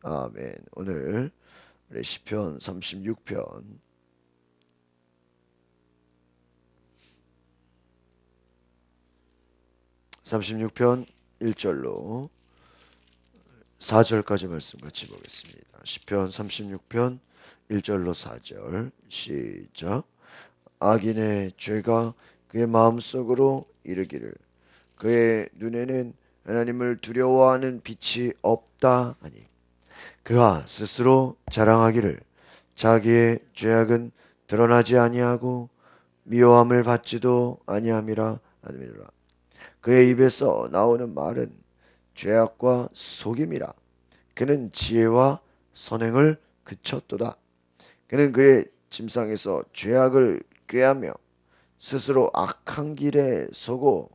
아멘. 오늘 우리 시편 36편 1절로 4절까지 말씀 같이 보겠습니다. 시편 36편 1절로 4절 시작. 악인의 죄가 그의 마음속으로 이르기를 그의 눈에는 하나님을 두려워하는 빛이 없다 하니 그가 스스로 자랑하기를 자기의 죄악은 드러나지 아니하고 미워함을 받지도 아니함이라 하느니라. 그의 입에서 나오는 말은 죄악과 속임이라. 그는 지혜와 선행을 그쳤도다. 그는 그의 침상에서 죄악을 꾀하며 스스로 악한 길에 서고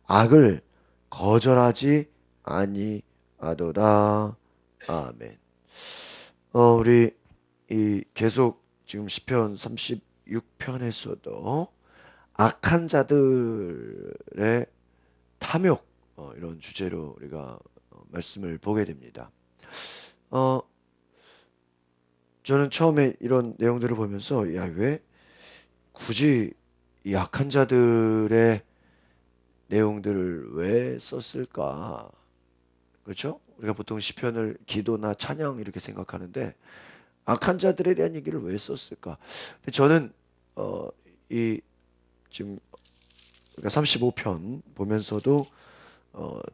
악을 거절하지 아니하도다. 아멘. 우리 이 계속 지금 시편 36편에서도 악한 자들의 탐욕 이런 주제로 우리가 말씀을 보게 됩니다. 저는 처음에 이런 내용들을 보면서 야, 왜 굳이 이 악한 자들의 내용들을 왜 썼을까? 그렇죠? 우리가 보통 시편을 기도나 찬양 이렇게 생각하는데 악한 자들에 대한 얘기를 왜 썼을까? 근데 저는 이 지금 35편 보면서도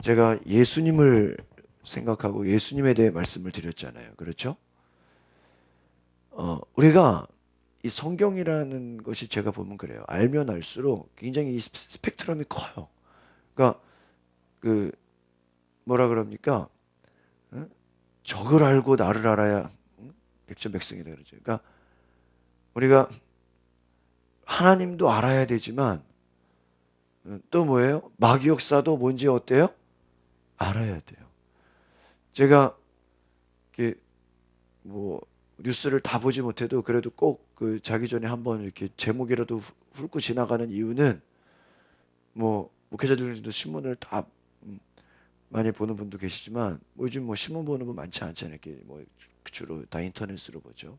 제가 예수님을 생각하고 예수님에 대해 말씀을 드렸잖아요. 그렇죠? 우리가 이 성경이라는 것이 제가 보면 그래요. 알면 알수록 굉장히 이 스펙트럼이 커요. 그러니까 그 뭐라 그럽니까? 응? 적을 알고 나를 알아야 백전백승이다 그러죠. 그러니까 우리가 하나님도 알아야 되지만 또 뭐예요? 마귀 역사도 뭔지 어때요? 알아야 돼요. 제가 이렇게 뭐 뉴스를 다 보지 못해도 그래도 꼭 그 자기 전에 한번 이렇게 제목이라도 훑고 지나가는 이유는 뭐 목회자들도 신문을 다 많이 보는 분도 계시지만 뭐 요즘 뭐 신문 보는 분 많지 않잖아요. 이렇게 뭐 주로 다 인터넷으로 보죠.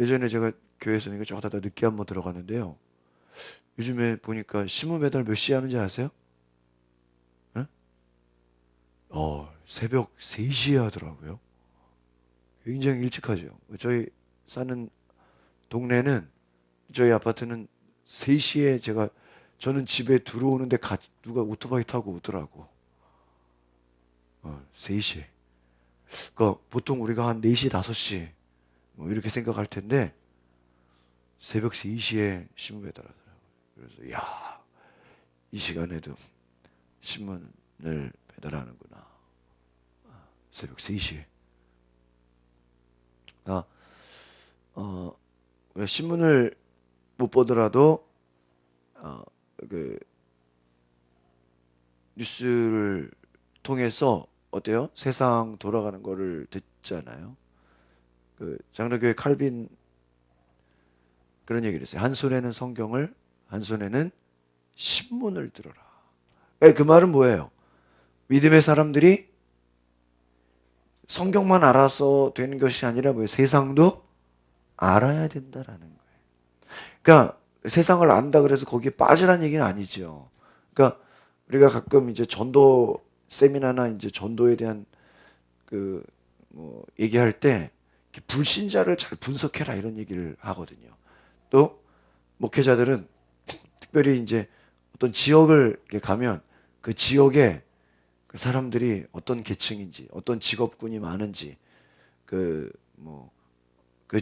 예전에 제가 교회에서 이거 쭉 하다 늦게 한번 들어갔는데요. 요즘에 보니까 신문 배달 몇 시에 하는지 아세요? 응? 새벽 3시에 하더라고요. 굉장히 일찍 하죠. 저희 사는 동네는 저희 아파트는 3시에 저는 집에 들어오는데 누가 오토바이 타고 오더라고. 3시에. 그러니까 보통 우리가 한 4시, 5시 뭐 이렇게 생각할 텐데 새벽 3시에 신문 배달하더라고요. 그래서 이 시간에도 신문을 배달하는구나. 새벽 3시에. 아, 어, 신문을 못 보더라도 그 뉴스를 통해서 어때요? 세상 돌아가는 거를 듣잖아요. 그 장로교회 칼빈 그런 얘기를 했어요. 한 손에는 성경을, 한 손에는 신문을 들어라. 그 말은 뭐예요? 믿음의 사람들이 성경만 알아서 되는 것이 아니라 뭐예요? 세상도 알아야 된다라는 거예요. 그러니까 세상을 안다 그래서 거기에 빠지라는 얘기는 아니죠. 그러니까 우리가 가끔 이제 전도 세미나나 이제 전도에 대한 그 뭐 얘기할 때 불신자를 잘 분석해라 이런 얘기를 하거든요. 또 목회자들은 특별히 이제 어떤 지역을 이렇게 가면 그 지역에 그 사람들이 어떤 계층인지, 어떤 직업군이 많은지, 그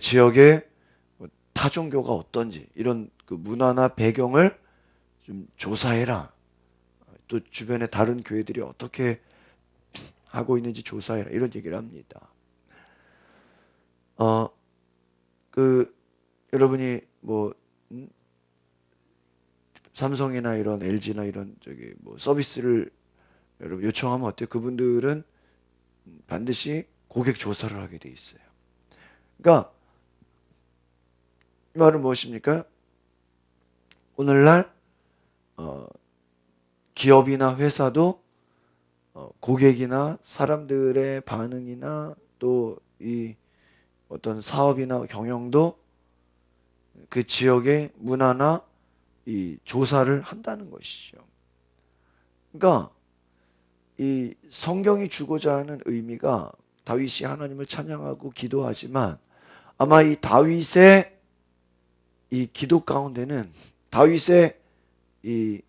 지역의 뭐 타종교가 어떤지 이런 그 문화나 배경을 좀 조사해라. 또 주변에 다른 교회들이 어떻게 하고 있는지 조사해라 이런 얘기를 합니다. 어, 그 여러분이 뭐 삼성이나 이런 LG나 이런 저기 뭐 서비스를 여러분 요청하면 어때요? 그분들은 반드시 고객 조사를 하게 돼 있어요. 그러니까 이 말은 무엇입니까? 오늘날 기업이나 회사도 고객이나 사람들의 반응이나 또 이 어떤 사업이나 경영도 그 지역의 문화나 이 조사를 한다는 것이죠. 그러니까 이 성경이 주고자 하는 의미가 다윗이 하나님을 찬양하고 기도하지만 아마 이 다윗의 이 기도 가운데는 다윗의 이,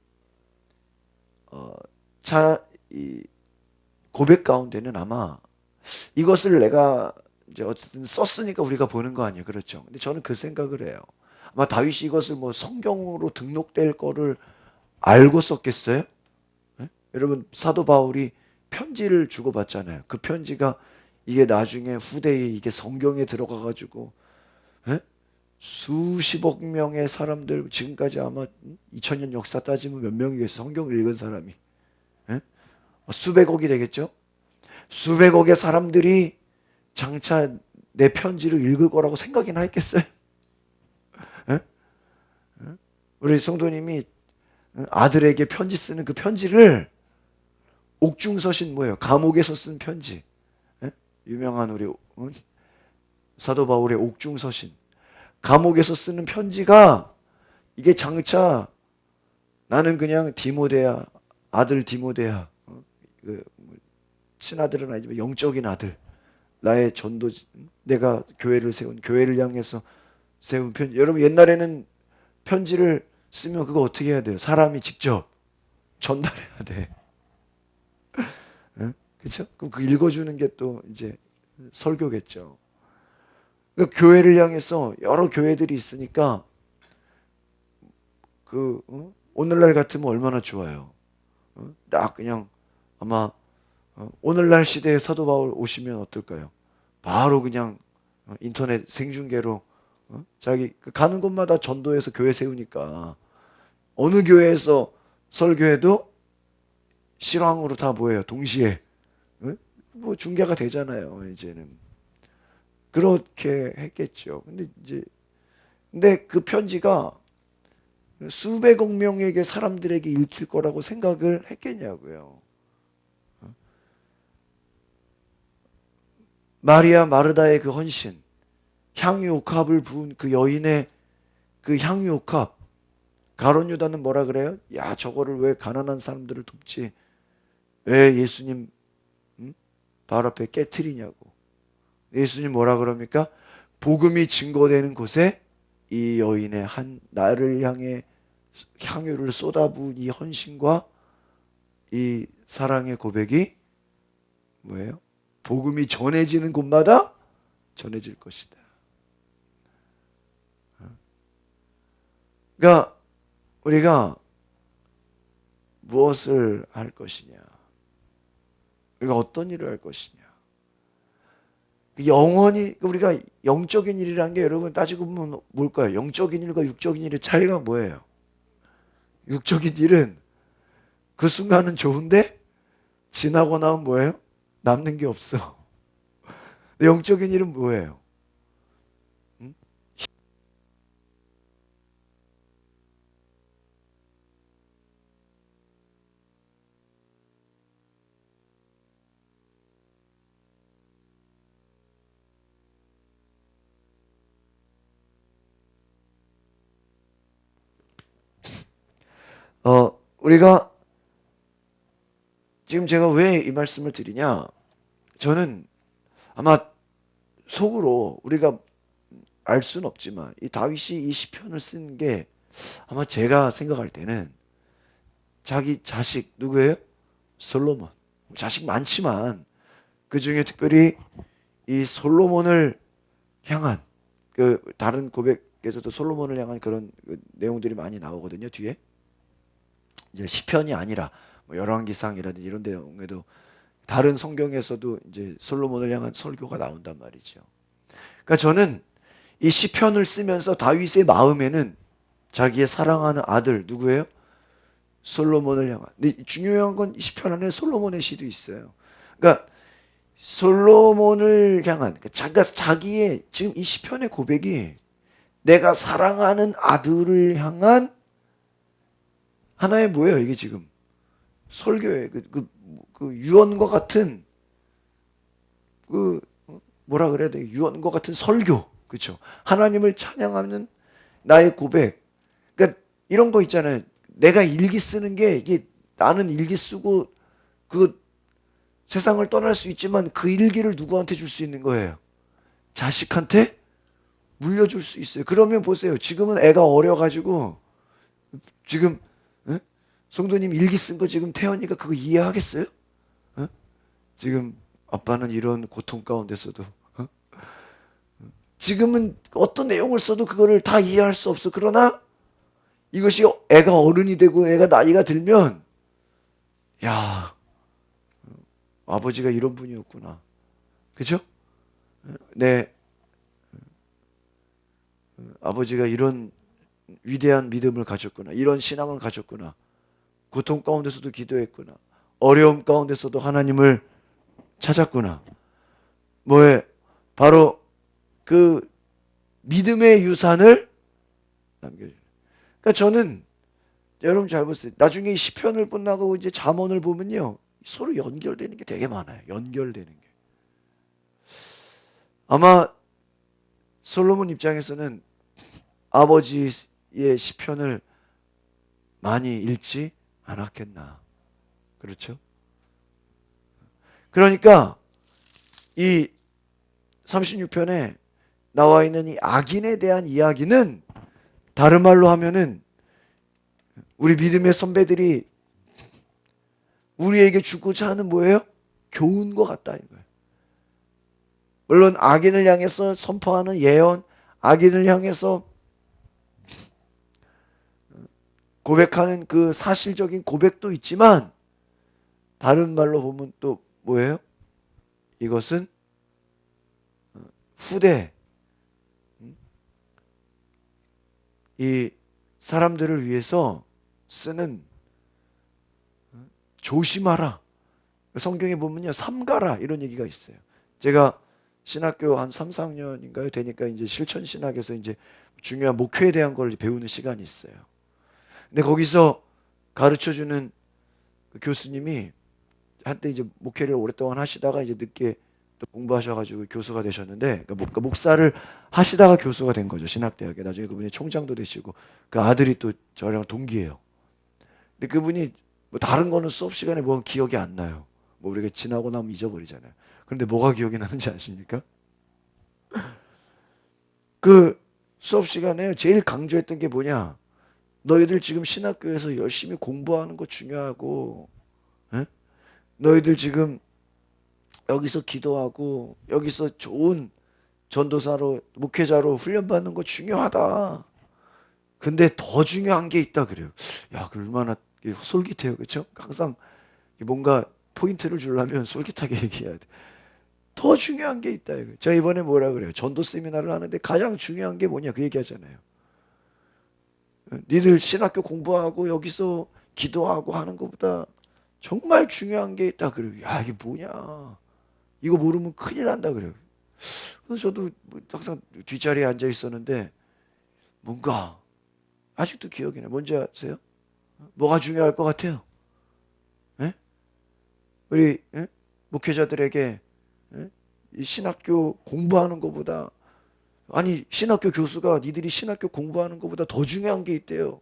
이 고백 가운데는 아마 이것을 내가 이제 어쨌든 썼으니까 우리가 보는 거 아니에요. 그렇죠. 근데 저는 그 생각을 해요. 아마 다윗이 이것을 뭐 성경으로 등록될 거를 알고 썼겠어요? 예? 여러분 사도 바울이 편지를 주고받잖아요. 그 편지가 이게 나중에 후대에 이게 성경에 들어가 가지고 예? 수십억 명의 사람들 지금까지 아마 2000년 역사 따지면 몇 명이겠어요? 성경을 읽은 사람이 예? 수백억이 되겠죠? 수백억의 사람들이 장차 내 편지를 읽을 거라고 생각이나 했겠어요? 예? 우리 성도님이 아들에게 편지 쓰는 그 편지를 옥중서신 뭐예요? 감옥에서 쓴 편지. 예? 유명한 우리 사도 바울의 옥중서신. 감옥에서 쓰는 편지가 이게 장차 나는 그냥 디모데야, 아들 디모데야. 그 친아들은 아니지만 영적인 아들. 나의 전도, 내가 교회를 세운, 교회를 향해서 세운 편지. 여러분 옛날에는 편지를 쓰면 그거 어떻게 해야 돼요? 사람이 직접 전달해야 돼. 그렇죠? 그럼 그 읽어주는 게 또 이제 설교겠죠. 그러니까 교회를 향해서 여러 교회들이 있으니까 오늘날 같으면 얼마나 좋아요. 딱 그냥 아마 오늘날 시대에 사도 바울 오시면 어떨까요? 바로 그냥 인터넷 생중계로 자기 가는 곳마다 전도해서 교회 세우니까 어느 교회에서 설교해도 실황으로 다 뭐예요? 동시에 뭐 중계가 되잖아요. 이제는 그렇게 했겠죠. 근데 그 편지가 수백억 명에게 사람들에게 읽힐 거라고 생각을 했겠냐고요. 마리아 마르다의 그 헌신, 향유옥합을 부은 그 여인의 그 향유옥합, 가룟 유다는 뭐라 그래요? 야, 저거를 왜 가난한 사람들을 돕지? 왜 예수님 발 앞에 깨트리냐고. 예수님 뭐라 그럽니까? 복음이 증거되는 곳에 이 여인의 한 나를 향해 향유를 쏟아부은 이 헌신과 이 사랑의 고백이 뭐예요? 복음이 전해지는 곳마다 전해질 것이다. 그러니까 우리가 무엇을 할 것이냐? 우리가 어떤 일을 할 것이냐? 영원히 우리가 영적인 일이라는 게 여러분 따지고 보면 뭘까요? 영적인 일과 육적인 일의 차이가 뭐예요? 육적인 일은 그 순간은 좋은데 지나고 나면 뭐예요? 남는 게 없어. 영적인 일은 뭐예요? 응? 우리가 지금 제가 왜 이 말씀을 드리냐? 저는 아마 속으로 우리가 알 수는 없지만 이 다윗이 이 시편을 쓴 게 아마 제가 생각할 때는 자기 자식 누구예요? 솔로몬. 자식 많지만 그 중에 특별히 이 솔로몬을 향한 그 다른 고백에서도 솔로몬을 향한 그런 그 내용들이 많이 나오거든요. 뒤에 이제 시편이 아니라 뭐 열왕기상이라든지 이런 내용에도 다른 성경에서도 이제 솔로몬을 향한 설교가 나온단 말이죠. 그러니까 저는 이 시편을 쓰면서 다윗의 마음에는 자기의 사랑하는 아들 누구예요? 솔로몬을 향한. 근데 중요한 건 시편 안에 솔로몬의 시도 있어요. 그러니까 솔로몬을 향한 자기의 지금 이 시편의 고백이 내가 사랑하는 아들을 향한 하나의 뭐예요? 이게 지금 설교에 그 유언과 같은 그 뭐라 그래야 돼? 유언과 같은 설교. 그렇죠? 하나님을 찬양하는 나의 고백. 그러니까 이런 거 있잖아요. 내가 일기 쓰는 게 이게 나는 일기 쓰고 그 세상을 떠날 수 있지만 그 일기를 누구한테 줄 수 있는 거예요? 자식한테 물려줄 수 있어요. 그러면 보세요. 지금은 애가 어려가지고 지금 성도님 일기 쓴 거 지금 태연이가 그거 이해하겠어요? 지금 아빠는 이런 고통 가운데서도 지금은 어떤 내용을 써도 그거를 다 이해할 수 없어. 그러나 이것이 애가 어른이 되고 애가 나이가 들면 야 아버지가 이런 분이었구나. 그죠? 내 아버지가 이런 위대한 믿음을 가졌구나. 이런 신앙을 가졌구나. 고통 가운데서도 기도했구나. 어려움 가운데서도 하나님을 찾았구나. 뭐에 바로 그 믿음의 유산을 남겨줘요. 그러니까 저는 여러분 잘 보세요. 나중에 시편을 끝나고 이제 잠언을 보면요. 서로 연결되는 게 되게 많아요. 연결되는 게. 아마 솔로몬 입장에서는 아버지의 시편을 많이 읽지 않았겠나. 그렇죠? 그러니까 이 36편에 나와 있는 이 악인에 대한 이야기는 다른 말로 하면은 우리 믿음의 선배들이 우리에게 주고자 하는 뭐예요? 교훈과 같다 이거예요. 물론 악인을 향해서 선포하는 예언, 악인을 향해서 고백하는 그 사실적인 고백도 있지만 다른 말로 보면 또 뭐예요? 이것은 후대 이 사람들을 위해서 쓰는 조심하라. 성경에 보면요. 삼가라 이런 얘기가 있어요. 제가 신학교 한 3, 4학년인가요? 되니까 이제 실천 신학에서 이제 중요한 목회에 대한 걸 배우는 시간이 있어요. 근데 거기서 가르쳐 주는 그 교수님이 한때 이제 목회를 오랫동안 하시다가 이제 늦게 또 공부하셔가지고 교수가 되셨는데, 그러니까 목사를 하시다가 교수가 된 거죠. 신학대학에. 나중에 그분이 총장도 되시고 그 아들이 또 저랑 동기예요. 근데 그분이 뭐 다른 거는 수업 시간에 뭐 기억이 안 나요. 뭐 우리가 지나고 나면 잊어버리잖아요. 그런데 뭐가 기억이 나는지 아십니까? 그 수업 시간에 제일 강조했던 게 뭐냐? 너희들 지금 신학교에서 열심히 공부하는 거 중요하고, 에? 너희들 지금 여기서 기도하고 여기서 좋은 전도사로 목회자로 훈련받는 거 중요하다. 근데 더 중요한 게 있다 그래요. 야, 그 얼마나 솔깃해요, 그렇죠? 항상 뭔가 포인트를 주려면 솔깃하게 얘기해야 돼. 더 중요한 게 있다 이거. 제가 이번에 뭐라 그래요? 전도 세미나를 하는데 가장 중요한 게 뭐냐 그 얘기하잖아요. 니들 신학교 공부하고 여기서 기도하고 하는 것보다 정말 중요한 게 있다 그래요. 야, 이게 뭐냐? 이거 모르면 큰일 난다 그래요. 그래서 저도 항상 뒷자리에 앉아 있었는데 뭔가 아직도 기억이 나요. 뭔지 아세요? 뭐가 중요할 것 같아요? 예? 우리 목회자들에게 이 신학교 공부하는 것보다, 아니 신학교 교수가 니들이 신학교 공부하는 것보다 더 중요한 게 있대요.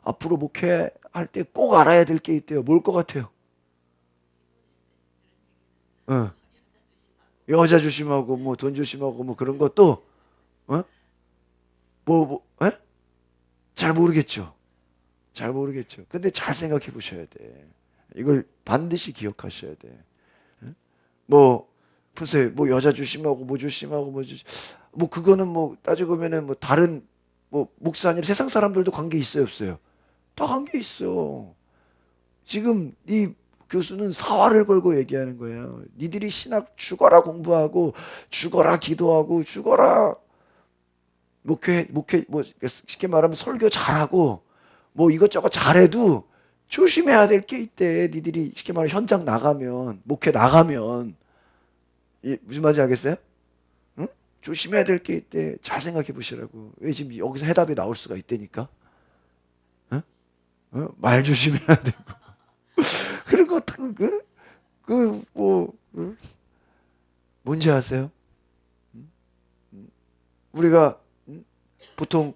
앞으로 목회할 때 꼭 알아야 될 게 있대요. 뭘 것 같아요? 어. 여자 조심하고 뭐 돈 조심하고 뭐 그런 것도 어? 에? 잘 모르겠죠. 잘 모르겠죠. 근데 잘 생각해 보셔야 돼. 이걸 반드시 기억하셔야 돼. 뭐 보세요. 뭐 여자 조심하고 뭐 조심하고 뭐 그거는 뭐 따지고 보면은 뭐 다른 뭐 목사님 세상 사람들도 관계 있어요, 없어요? 다 관계 있어. 지금 이 교수는 사활을 걸고 얘기하는 거예요. 니들이 신학 죽어라 공부하고 죽어라 기도하고 죽어라 목회 뭐 쉽게 말하면 설교 잘하고 뭐 이것저것 잘해도 조심해야 될 게 있대. 니들이 쉽게 말하면 현장 나가면 목회 나가면 무슨 말인지 알겠어요? 응? 조심해야 될 게 있대. 잘 생각해 보시라고. 왜 지금 여기서 해답이 나올 수가 있다니까? 응? 말 조심해야 되고. 그런 거 뭐 뭔지 아세요? 우리가 보통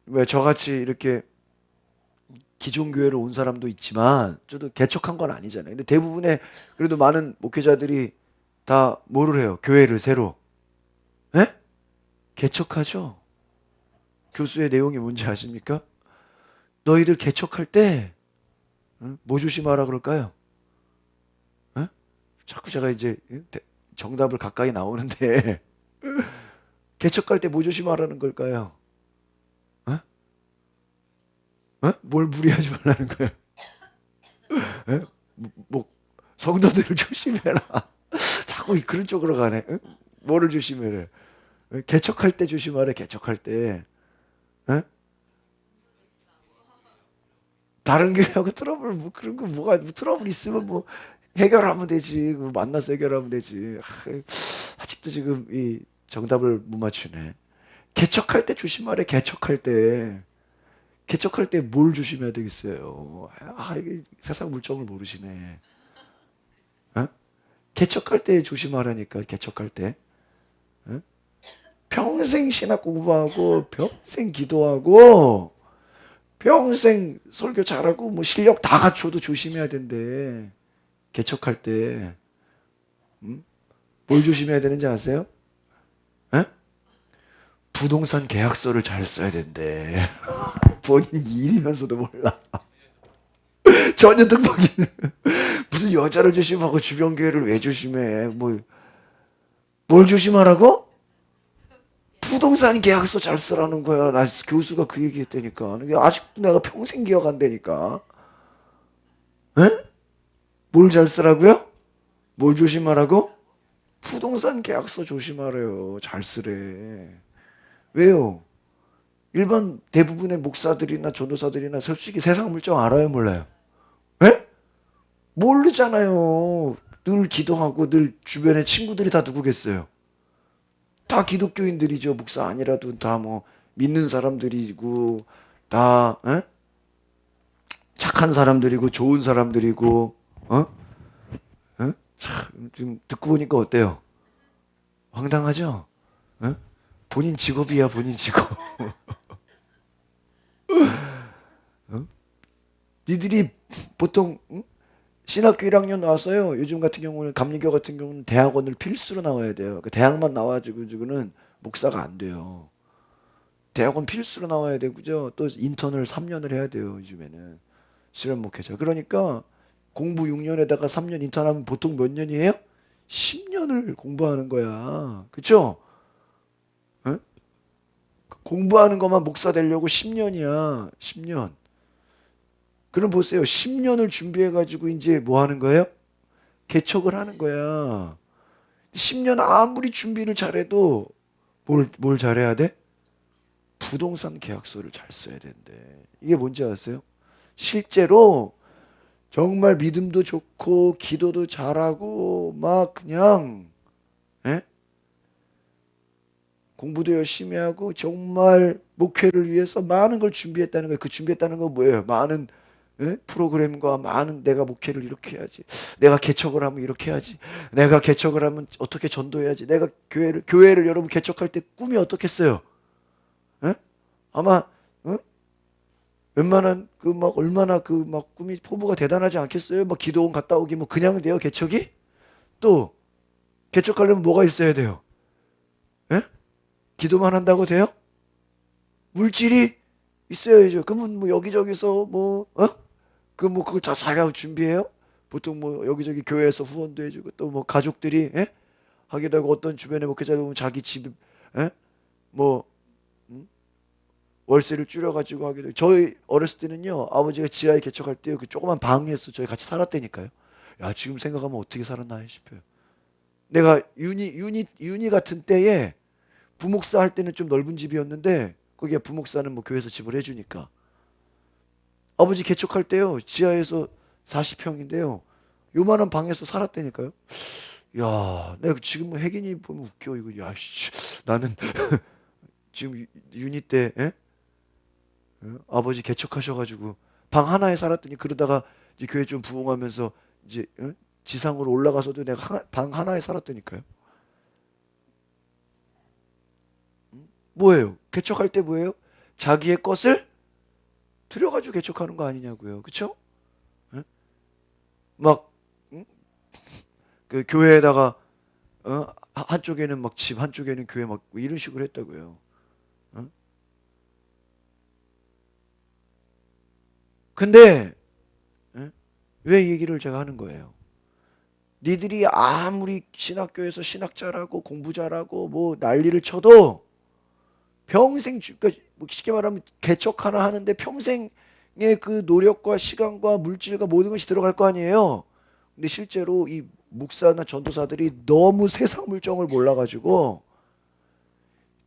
왜 저같이 이렇게 기존 교회로 온 사람도 있지만 저도 개척한 건 아니잖아요. 근데 대부분의 그래도 많은 목회자들이 다 뭐를 해요? 교회를 새로 예? 개척하죠. 교수의 내용이 뭔지 아십니까? 너희들 개척할 때 뭐 조심하라 그럴까요? 예? 자꾸 제가 이제 정답을 가까이 나오는데 개척할 때 뭐 조심하라는 걸까요? 어? 뭘 무리하지 말라는 거예요? 예? 뭐 성도들을 조심해라. 자꾸 그런 쪽으로 가네. 응? 뭐를 조심해래? 개척할 때 조심하래. 개척할 때. 예? 다른 교회하고 트러블 뭐 그런 거 뭐가 뭐 트러블 있으면 뭐 해결하면 되지. 뭐 만나서 해결하면 되지. 아직도 지금 이 정답을 못 맞추네. 개척할 때 조심하래. 개척할 때. 개척할 때 뭘 조심해야 되겠어요? 이게 세상 물정을 모르시네. 어? 개척할 때 조심하라니까. 개척할 때. 어? 평생 신학 공부하고 평생 기도하고 평생 설교 잘하고 뭐 실력 다 갖춰도 조심해야 된대. 개척할 때. 뭘 조심해야 되는지 아세요? 에? 부동산 계약서를 잘 써야 된대. 본인 일이면서도 몰라. 전혀 뜻밖이네. 무슨 여자를 조심하고 주변 교회를 왜 조심해? 뭘 조심하라고? 부동산 계약서 잘 쓰라는 거야. 나 교수가 그 얘기 했다니까. 아직도 내가 평생 기억 안 되니까. 에? 뭘 잘 쓰라고요? 뭘 조심하라고? 부동산 계약서 조심하래요. 잘 쓰래. 왜요? 일반 대부분의 목사들이나 전도사들이나 솔직히 세상 물정 알아요, 몰라요? 에? 모르잖아요. 늘 기도하고 늘 주변에 친구들이 다 누구겠어요? 다 기독교인들이죠. 목사 아니라도 다 뭐 믿는 사람들이고 다 착한 사람들이고 좋은 사람들이고 어? 참, 지금 듣고 보니까 어때요? 황당하죠? 어? 본인 직업이야, 본인 직업. 니들이 보통 신학교 1학년 나왔어요. 요즘 같은 경우는 감리교 같은 경우는 대학원을 필수로 나와야 돼요. 그 대학만 나와가지고 지금은 목사가 안 돼요. 대학원 필수로 나와야 되고죠. 또 인턴을 3년을 해야 돼요. 요즘에는 수련 목회자. 그러니까 공부 6년에다가 3년 인턴하면 보통 몇 년이에요? 10년을 공부하는 거야. 그쵸? 어? 공부하는 것만 목사 되려고 10년이야. 10년. 그럼 보세요. 10년을 준비해가지고 이제 뭐 하는 거예요? 개척을 하는 거야. 10년 아무리 준비를 잘해도 뭘 잘해야 돼? 부동산 계약서를 잘 써야 된대. 이게 뭔지 아세요? 실제로 정말 믿음도 좋고 기도도 잘하고 막 그냥 예? 공부도 열심히 하고 정말 목회를 위해서 많은 걸 준비했다는 거예요. 그 준비했다는 건 뭐예요? 많은 프로그램과 많은 내가 목회를 이렇게 해야지. 내가 개척을 하면 이렇게 해야지. 내가 개척을 하면 어떻게 전도해야지. 내가 교회를 여러분 개척할 때 꿈이 어떻겠어요? 예? 아마 웬만한 그 막 얼마나 그 막 꿈이 포부가 대단하지 않겠어요? 막 기도원 갔다 오기 뭐 그냥 돼요 개척이? 또 개척하려면 뭐가 있어야 돼요? 예? 기도만 한다고 돼요? 물질이 있어야죠. 그러면 뭐 여기저기서 그걸 다 잘하고 준비해요? 보통 뭐 여기저기 교회에서 후원도 해주고 또 뭐 가족들이 하기도 하고 어떤 주변에 목회자 보면 자기 집 뭐 월세를 줄여가지고 하기도 하고. 저희 어렸을 때는요 아버지가 지하에 개척할 때 그 조그만 방에서 저희 같이 살았다니까요. 야 지금 생각하면 어떻게 살았나 싶어요. 내가 유니 같은 때에 부목사 할 때는 좀 넓은 집이었는데 거기에 부목사는 뭐 교회에서 집을 해주니까 아버지 개척할 때요 지하에서 40평인데요 요만한 방에서 살았다니까요. 야 내가 지금 뭐 혜긴이 보면 웃겨 이거. 야 씨, 나는 지금 유니 때 아버지 개척하셔가지고 방 하나에 살았더니 그러다가 이제 교회 좀 부흥하면서 이제 지상으로 올라가서도 내가 방 하나에 살았다니까요. 뭐예요? 개척할 때 뭐예요? 자기의 것을 들여가지고 개척하는 거 아니냐고요. 그쵸? 예? 막 응? 그 교회에다가 한쪽에는 막 집, 한쪽에는 교회 막뭐 이런 식으로 했다고요. 어? 근데 예? 왜 이 얘기를 제가 하는 거예요? 니들이 아무리 신학교에서 신학 잘하고 공부 잘하고 뭐 난리를 쳐도 평생 그러니까 뭐 쉽게 말하면 개척 하나 하는데 평생의 그 노력과 시간과 물질과 모든 것이 들어갈 거 아니에요. 근데 실제로 이 목사나 전도사들이 너무 세상 물정을 몰라가지고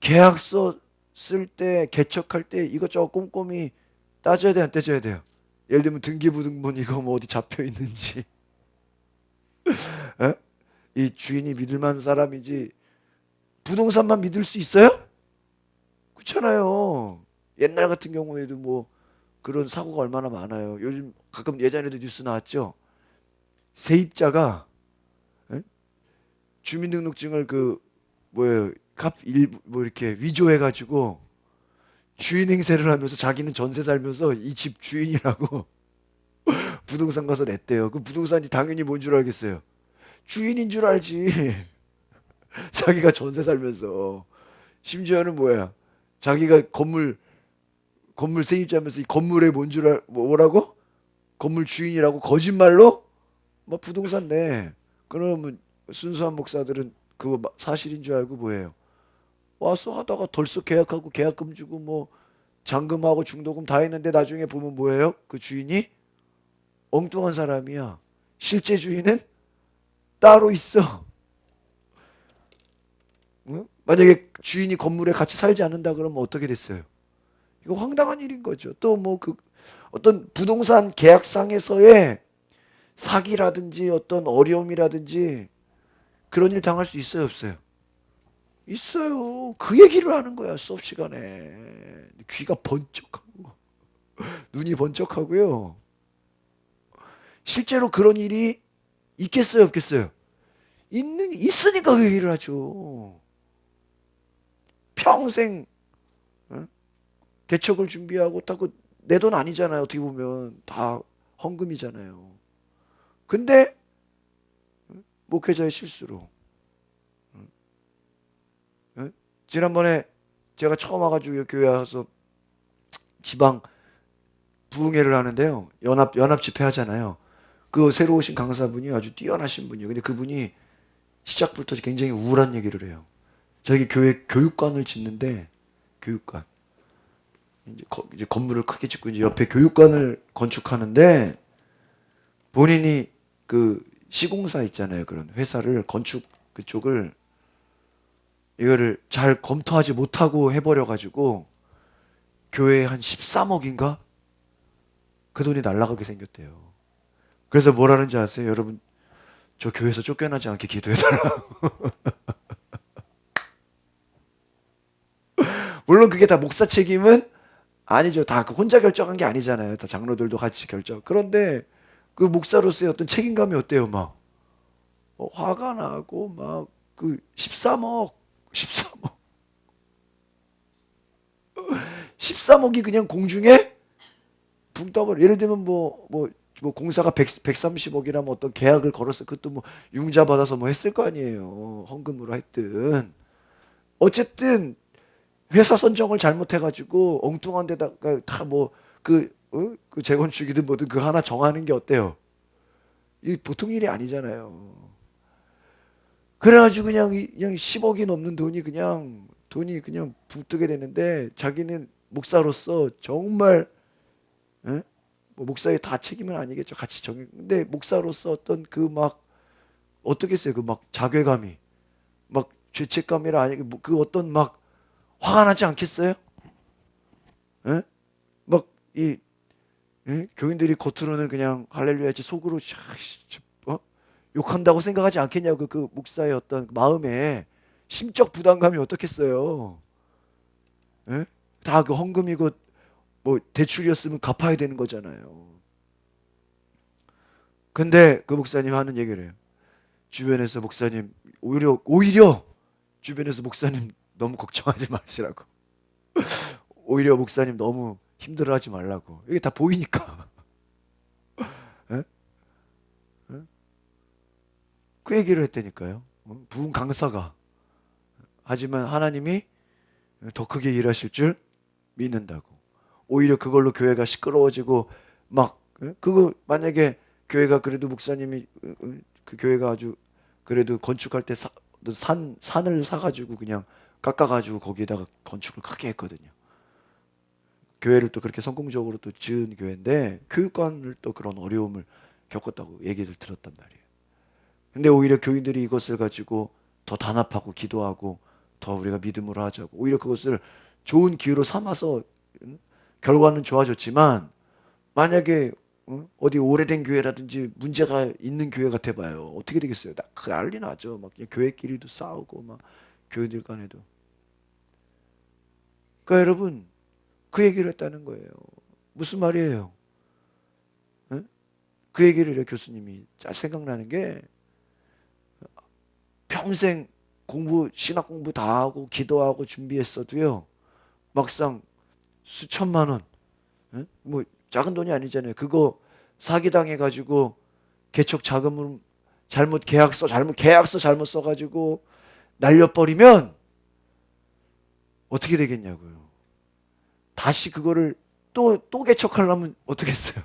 계약서 쓸 때 개척할 때 이것저것 꼼꼼히 따져야 돼, 안 따져야 돼요? 예를 들면 등기부등본 이거 뭐 어디 잡혀 있는지 에? 이 주인이 믿을 만한 사람인지 부동산만 믿을 수 있어요? 그렇잖아요. 옛날 같은 경우에도 뭐 그런 사고가 얼마나 많아요. 요즘 가끔 예전에도 뉴스 나왔죠. 세입자가 에? 주민등록증을 그 뭐예요 값 일부 뭐 이렇게 위조해가지고 주인 행세를 하면서 자기는 전세 살면서 이 집 주인이라고 부동산 가서 냈대요. 그 부동산이 당연히 뭔 줄 알겠어요. 주인인 줄 알지. 자기가 전세 살면서 심지어는 뭐야? 자기가 건물 세입자면서 이 건물에 뭔 줄 뭐라고? 건물 주인이라고 거짓말로 막 부동산 내. 그러면 순수한 목사들은 그거 사실인 줄 알고 뭐예요? 와서 하다가 덜썩 계약하고 계약금 주고 뭐 잔금하고 중도금 다 했는데 나중에 보면 뭐예요? 그 주인이 엉뚱한 사람이야. 실제 주인은 따로 있어. 응? 만약에 주인이 건물에 같이 살지 않는다 그러면 어떻게 됐어요? 이거 황당한 일인 거죠. 또 뭐 그 어떤 부동산 계약상에서의 사기라든지 어떤 어려움이라든지 그런 일 당할 수 있어요, 없어요? 있어요. 그 얘기를 하는 거야, 수업 시간에. 귀가 번쩍하고 눈이 번쩍하고요. 실제로 그런 일이 있겠어요, 없겠어요? 있으니까 그 얘기를 하죠. 평생 어? 개척을 준비하고 다 내 돈 아니잖아요. 어떻게 보면 다 헌금이잖아요. 근데 목회자의 실수로 어? 지난번에 제가 처음 와가지고 교회 와서 지방 부흥회를 하는데요. 연합 집회 하잖아요. 그 새로 오신 강사분이 아주 뛰어나신 분이에요. 근데 그분이 시작부터 굉장히 우울한 얘기를 해요. 자기 교회 교육관을 짓는데 교육관 이제 건물을 크게 짓고 이제 옆에 교육관을 건축하는데 본인이 그 시공사 있잖아요. 그런 회사를 건축 그쪽을 이거를 잘 검토하지 못하고 해버려 가지고 교회에 한 13억인가 그 돈이 날라가게 생겼대요. 그래서 뭐라는지 아세요? 여러분 저 교회에서 쫓겨나지 않게 기도해달라. 물론 그게 다 목사 책임은 아니죠. 다 그 혼자 결정한 게 아니잖아요. 다 장로들도 같이 결정. 그런데 그 목사로서의 어떤 책임감이 어때요? 막 화가 나고 막 그 13억, 13억, 13억이 그냥 공중에 붕 떠버려. 예를 들면 뭐 공사가 130억이라면 어떤 계약을 걸었어. 그것도 뭐 융자 받아서 뭐 했을 거 아니에요. 헌금으로 했든. 어쨌든 회사 선정을 잘못해가지고 엉뚱한 데다가 다 뭐 그 재건축이든 뭐든 그 하나 정하는 게 어때요? 이 보통 일이 아니잖아요. 그래가지고 그냥 10억이 넘는 돈이 그냥 붕 뜨게 되는데 자기는 목사로서 정말 예? 뭐 목사의 다 책임은 아니겠죠. 같이 정해. 근데 목사로서 어떤 그 막 어떻겠어요? 그 막 자괴감이 막 죄책감이라 아니 그 어떤 막 화가 나지 않겠어요? 예? 막이 교인들이 겉으로는 그냥 할렐루야지 속으로 어? 욕한다고 생각하지 않겠냐고 그 목사의 어떤 마음에 심적 부담감이 어떻겠어요? 예? 다 그 헌금이고 뭐 대출이었으면 갚아야 되는 거잖아요. 근데 그 목사님 하는 얘기를 해요. 주변에서 목사님 오히려 주변에서 목사님 너무 걱정하지 마시라고. 오히려 목사님 너무 힘들어하지 말라고. 이게 다 보이니까. 예? 예? 그 얘기를 했다니까요. 부흥 강사가. 하지만 하나님이 더 크게 일하실 줄 믿는다고. 오히려 그걸로 교회가 시끄러워지고 막 그거 만약에 교회가 그래도 목사님이 그 교회가 아주 그래도 건축할 때 산을 사가지고 그냥 깎아가지고 거기에다가 건축을 크게 했거든요. 교회를 또 그렇게 성공적으로 또 지은 교회인데 교육관을 또 그런 어려움을 겪었다고 얘기를 들었단 말이에요. 근데 오히려 교인들이 이것을 가지고 더 단합하고 기도하고 더 우리가 믿음으로 하자고 오히려 그것을 좋은 기회로 삼아서 결과는 좋아졌지만 만약에 어디 오래된 교회라든지 문제가 있는 교회 같아봐요. 어떻게 되겠어요? 그 난리 나죠. 막 그냥 교회끼리도 싸우고 막 교인들 간에도. 그러니까 여러분 그 얘기를 했다는 거예요. 무슨 말이에요? 예? 그 얘기를 해 교수님이 잘 생각나는 게 평생 신학 공부 다 하고 기도하고 준비했어도요. 막상 수천만 원, 뭐 작은 돈이 아니잖아요. 그거 사기당해가지고 개척 자금을 계약서 잘못 써가지고 날려버리면 어떻게 되겠냐고요. 다시 그거를 또 개척하려면 어떻게 했어요?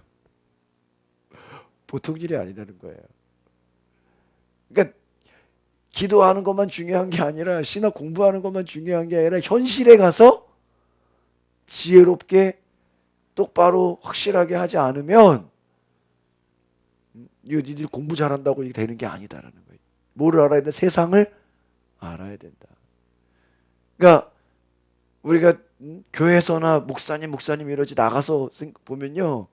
보통 일이 아니라는 거예요. 그러니까 기도하는 것만 중요한 게 아니라 신학 공부하는 것만 중요한 게 아니라 현실에 가서 지혜롭게 똑바로 확실하게 하지 않으면 이거 니들이 공부 잘한다고 이게 되는 게 아니다라는 거예요. 뭐를 알아야 돼? 세상을 알아야 된다. 그러니까 우리가 교회에서나 목사님 이러지 나가서 보면요.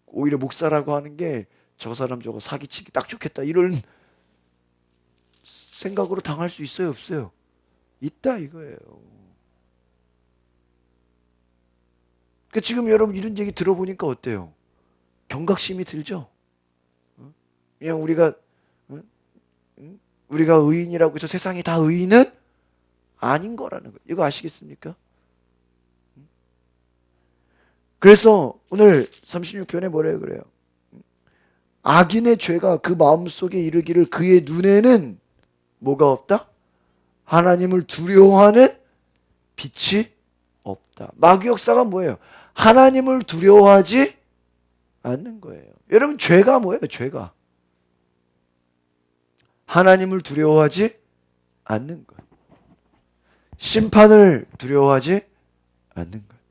오히려 목사라고 하는 게 저 사람 저거 사기치기 딱 좋겠다 이런 생각으로 당할 수 있어요, 없어요? 있다 이거예요. 그러니까 지금 여러분 이런 얘기 들어보니까 어때요? 경각심이 들죠? 그냥 우리가 의인이라고 해서 세상이 다 의인은 아닌 거라는 거예요. 이거 아시겠습니까? 그래서 오늘 36편에 뭐래요 그래요? 악인의 죄가 그 마음속에 이르기를 그의 눈에는 뭐가 없다? 하나님을 두려워하는 빛이 없다. 마귀 역사가 뭐예요? 하나님을 두려워하지 않는 거예요. 여러분 죄가 뭐예요? 죄가 하나님을 두려워하지 않는 거예요. 심판을 두려워하지 않는 거예요.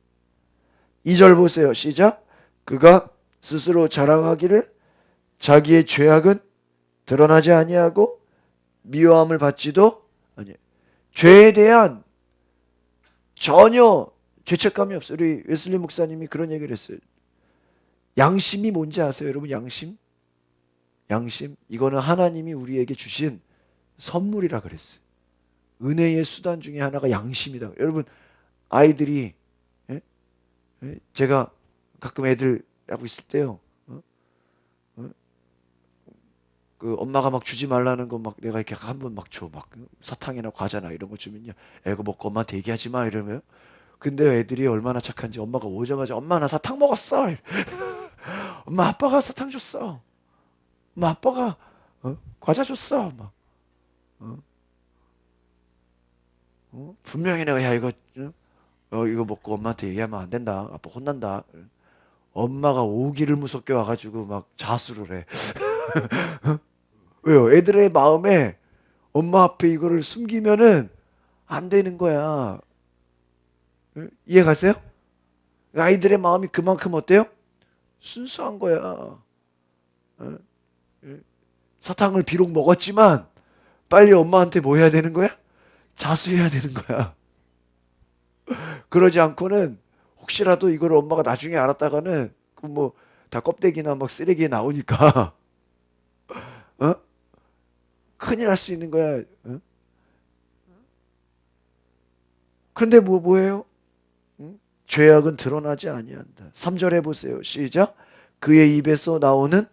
2절 보세요. 시작. 그가 스스로 자랑하기를 자기의 죄악은 드러나지 아니하고 미워함을 받지도 아니에요. 죄에 대한 전혀 죄책감이 없어요. 우리 웨슬리 목사님이 그런 얘기를 했어요. 양심이 뭔지 아세요, 여러분? 양심? 이거는 하나님이 우리에게 주신 선물이라 그랬어요. 은혜의 수단 중에 하나가 양심이다. 여러분 아이들이 제가 가끔 애들 하고 있을 때요. 그 엄마가 막 주지 말라는 거 막 내가 이렇게 한번 막 줘. 막 사탕이나 과자나 이런 거 주면요. 애가 먹고 엄마한테 얘기하지 마 이러면. 근데 애들이 얼마나 착한지 엄마가 오자마자 엄마 나 사탕 먹었어. 엄마 아빠가 사탕 줬어. 엄마 아빠가 과자 줬어. 막 분명히 내가 야 이거 이거 먹고 엄마한테 얘기하면 안 된다. 아빠 혼난다. 엄마가 오기를 무섭게 와가지고 막 자수를 해. 왜요? 애들의 마음에 엄마 앞에 이거를 숨기면은 안 되는 거야. 이해 가세요? 아이들의 마음이 그만큼 어때요? 순수한 거야. 사탕을 비록 먹었지만 빨리 엄마한테 뭐 해야 되는 거야? 자수해야 되는 거야. 그러지 않고는 혹시라도 이걸 엄마가 나중에 알았다가는 그 뭐 다 껍데기나 막 쓰레기에 나오니까 큰일 날 수 있는 거야. 그런데 뭐예요? 죄악은 드러나지 아니한다. 3절에 보세요. 시작. 그의 입에서 나오는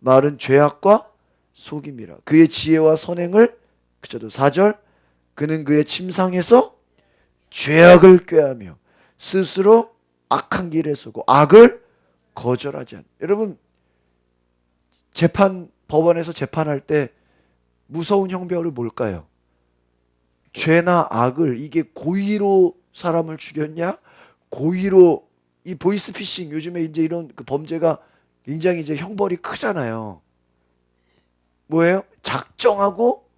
말은 죄악과 속임이라. 그의 지혜와 선행을 그쳐도 4절 그는 그의 침상에서 죄악을 꾀하며 스스로 악한 길에 서고 악을 거절하지 않. 여러분 법원에서 재판할 때 무서운 형벌이 뭘까요? 죄나 악을 이게 고의로 사람을 죽였냐? 고의로 이 보이스피싱 요즘에 이제 이런 그 범죄가 굉장히 이제 형벌이 크잖아요. 뭐예요? 작정하고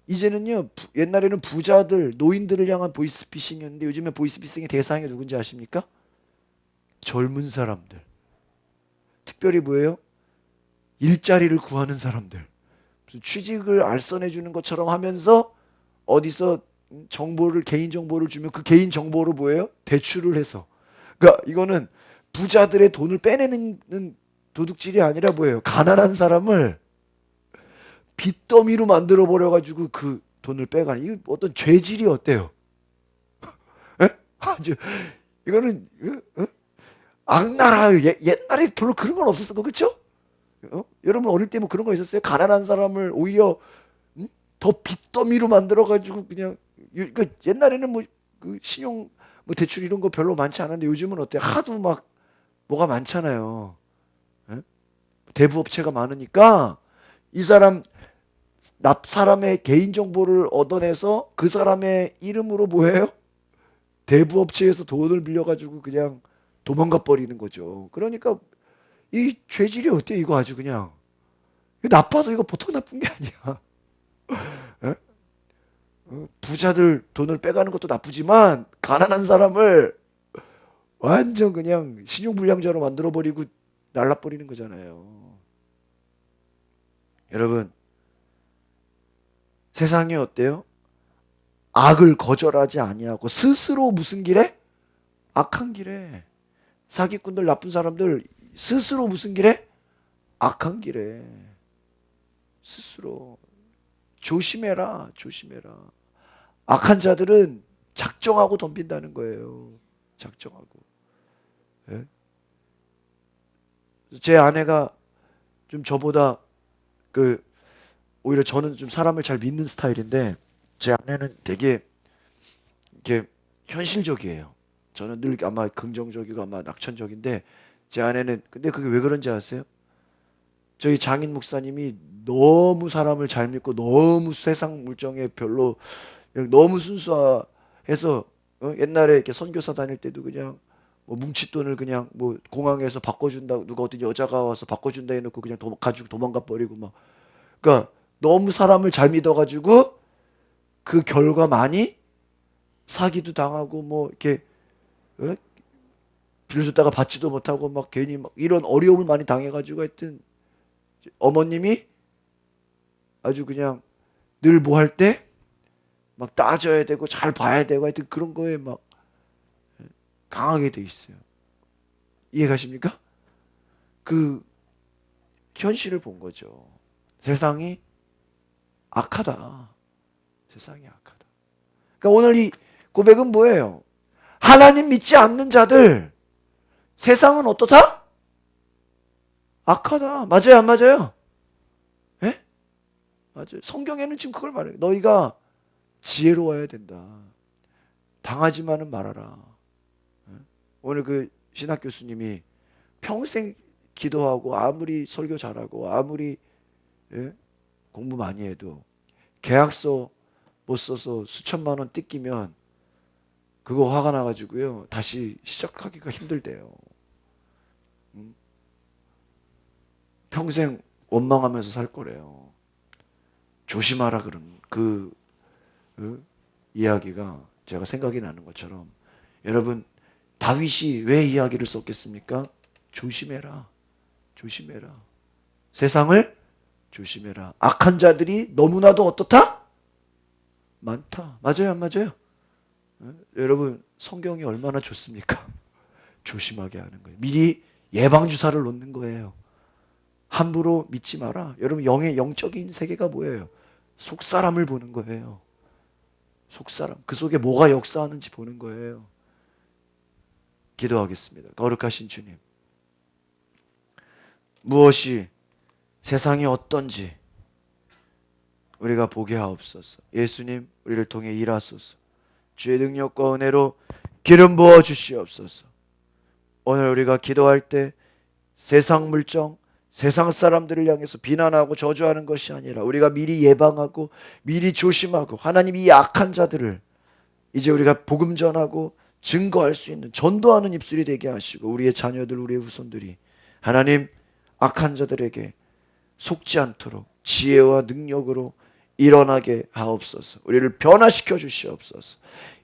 이제는요 옛날에는 부자들 노인들을 향한 보이스피싱이었는데 요즘에 보이스피싱의 대상이 누군지 아십니까? 젊은 사람들. 특별히 뭐예요? 일자리를 구하는 사람들. 무슨 취직을 알선해 주는 것처럼 하면서 어디서 정보를 개인 정보를 주면 그 개인 정보로 뭐예요? 대출을 해서. 그러니까 이거는 부자들의 돈을 빼내는 도둑질이 아니라 뭐예요? 가난한 사람을 빚더미로 만들어 버려 가지고 그 돈을 빼가는 이 어떤 죄질이 어때요? 에? 아주 이거는 악랄하요. 옛날에 별로 그런 건 없었을 거 그렇죠? 여러분 어릴 때 뭐 그런 거 있었어요? 가난한 사람을 오히려 더 빚더미로 만들어 가지고 그냥 그러니까 옛날에는 뭐그 신용 뭐 대출 이런 거 별로 많지 않았는데 요즘은 어때? 하도 막 뭐가 많잖아요. 예? 대부업체가 많으니까 이 사람의 개인 정보를 얻어내서 그 사람의 이름으로 뭐해요? 대부업체에서 돈을 빌려가지고 그냥 도망가 버리는 거죠. 그러니까 이 죄질이 어때 이거 아주 그냥 이거 나빠도 이거 보통 나쁜 게 아니야. 예? 부자들 돈을 빼가는 것도 나쁘지만 가난한 사람을 완전 그냥 신용불량자로 만들어버리고 날라버리는 거잖아요. 여러분 세상이 어때요? 악을 거절하지 아니하고 스스로 무슨 길에? 악한 길에. 사기꾼들 나쁜 사람들 스스로 무슨 길에? 악한 길에. 스스로. 조심해라. 조심해라. 악한 자들은 작정하고 덤빈다는 거예요. 작정하고. 예? 제 아내가 좀 저보다 그 오히려 저는 좀 사람을 잘 믿는 스타일인데 제 아내는 되게 이렇게 현실적이에요. 저는 늘 아마 긍정적이고 아마 낙천적인데 제 아내는 근데 그게 왜 그런지 아세요? 저희 장인 목사님이 너무 사람을 잘 믿고 너무 세상 물정에 별로 너무 순수해서 옛날에 이렇게 선교사 다닐 때도 그냥 뭐 뭉칫돈을 그냥 뭐 공항에서 바꿔준다 누가 어떤 여자가 와서 바꿔준다 해놓고 그냥 가지고 도망가 버리고 막 그러니까 너무 사람을 잘 믿어가지고 그 결과 많이 사기도 당하고 뭐 이렇게 어? 빌려줬다가 받지도 못하고 막 괜히 막 이런 어려움을 많이 당해가지고 하여튼 어머님이 아주 그냥 늘 뭐 할 때 막 따져야 되고 잘 봐야 되고 하여튼 그런 거에 막 강하게 돼 있어요. 이해 가십니까? 그 현실을 본 거죠. 세상이 악하다. 세상이 악하다. 그러니까 오늘 이 고백은 뭐예요? 하나님 믿지 않는 자들 세상은 어떻다? 악하다. 맞아요, 안 맞아요? 예? 맞아요. 성경에는 지금 그걸 말해요. 너희가 지혜로워야 된다. 당하지만은 말아라. 예? 오늘 그 신학 교수님이 평생 기도하고 아무리 설교 잘하고 아무리 예? 공부 많이 해도 계약서 못 써서 수천만 원 뜯기면 그거 화가 나가지고요 다시 시작하기가 힘들대요. 평생 원망하면서 살 거래요. 조심하라 그런 그 이야기가 제가 생각이 나는 것처럼 여러분 다윗이 왜 이야기를 썼겠습니까? 조심해라. 조심해라. 세상을 조심해라. 악한 자들이 너무나도 어떻다? 많다. 맞아요, 안 맞아요? 여러분 성경이 얼마나 좋습니까? 조심하게 하는 거예요. 미리 예방 주사를 놓는 거예요. 함부로 믿지 마라. 여러분 영적인 세계가 뭐예요? 속사람을 보는 거예요. 속사람. 그 속에 뭐가 역사하는지 보는 거예요. 기도하겠습니다. 거룩하신 주님. 무엇이 세상이 어떤지 우리가 보게 하옵소서. 예수님, 우리를 통해 일하소서. 주의 능력과 은혜로 기름 부어 주시옵소서. 오늘 우리가 기도할 때 세상 물정, 세상 사람들을 향해서 비난하고 저주하는 것이 아니라 우리가 미리 예방하고 미리 조심하고 하나님이 이 악한 자들을 이제 우리가 복음 전하고 증거할 수 있는 전도하는 입술이 되게 하시고 우리의 자녀들, 우리의 후손들이 하나님 악한 자들에게 속지 않도록 지혜와 능력으로 일어나게 하옵소서. 우리를 변화시켜 주시옵소서.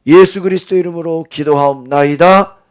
예수 그리스도 이름으로 기도하옵나이다.